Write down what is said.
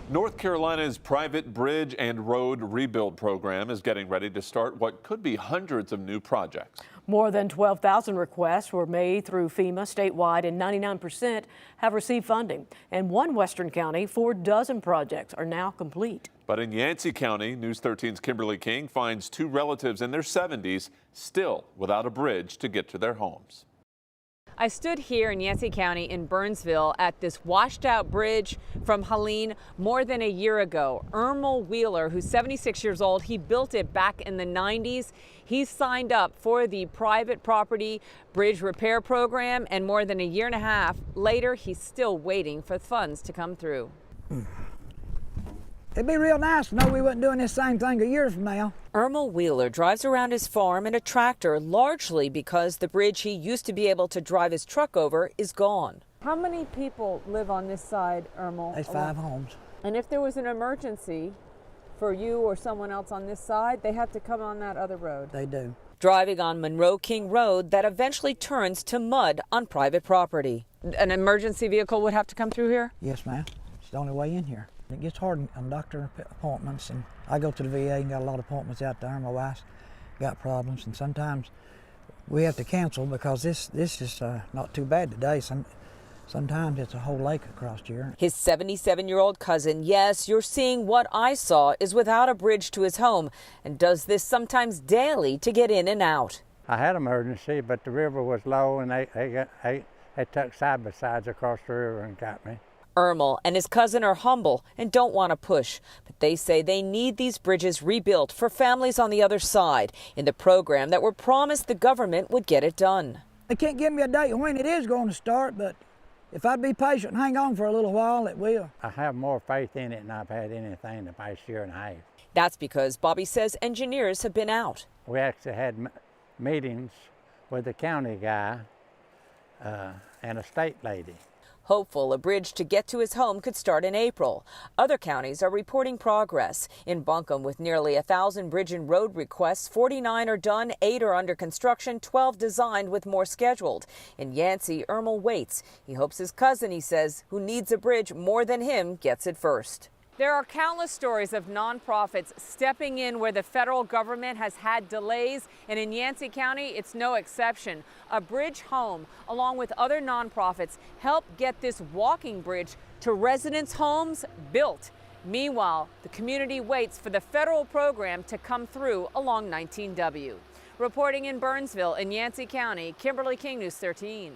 North Carolina's private bridge and road rebuild program is getting ready to start what could be hundreds of new projects. More than 12,000 requests were made through FEMA statewide, and 99% have received funding. In one western county, 4 dozen projects are now complete. But in Yancey County, News 13's Kimberly King finds 2 relatives in their 70s still without a bridge to get to their homes. I stood here in Yancey County in Burnsville at this washed out bridge from Helene more than a year ago. Earmel Wheeler, who's 76 years old, he built it back in the 90s. He's signed up for the private property bridge repair program, and more than a year and a half later, he's still waiting for funds to come through. It'd be real nice to know we wasn't doing this same thing a year from now. Earmel Wheeler drives around his farm in a tractor, largely because the bridge he used to be able to drive his truck over is gone. How many people live on this side, Earmel? There's 5 homes. And if there was an emergency for you or someone else on this side, they have to come on that other road. They do. Driving on Monroe King Road that eventually turns to mud on private property. An emergency vehicle would have to come through here? Yes, ma'am. It's the only way in here. It gets hard on doctor appointments, and I go to the VA and got a lot of appointments out there. My wife's got problems, and sometimes we have to cancel because this is not too bad today. Sometimes it's a whole lake across here. His 77-year-old cousin, yes, you're seeing what I saw, is without a bridge to his home and does this sometimes daily to get in and out. I had an emergency, but the river was low, and they took side-by-sides across the river and got me. Earmel and his cousin are humble and don't want to push, but they say they need these bridges rebuilt for families on the other side in the program that were promised the government would get it done. They can't give me a date when it is going to start, but if I'd be patient and hang on for a little while, it will. I have more faith in it than I've had anything the past year and a half. That's because Bobby says engineers have been out. We actually had meetings with the county guy and a state lady. Hopeful a bridge to get to his home could start in April. Other counties are reporting progress. In Buncombe, with nearly 1,000 bridge and road requests, 49 are done, 8 are under construction, 12 designed with more scheduled. In Yancey, Earmel waits. He hopes his cousin, he says, who needs a bridge more than him, gets it first. There are countless stories of nonprofits stepping in where the federal government has had delays, and in Yancey County, it's no exception. A Bridge Home, along with other nonprofits, helped get this walking bridge to residents' homes built. Meanwhile, the community waits for the federal program to come through along 19W. Reporting in Burnsville in Yancey County, Kimberly King, News 13.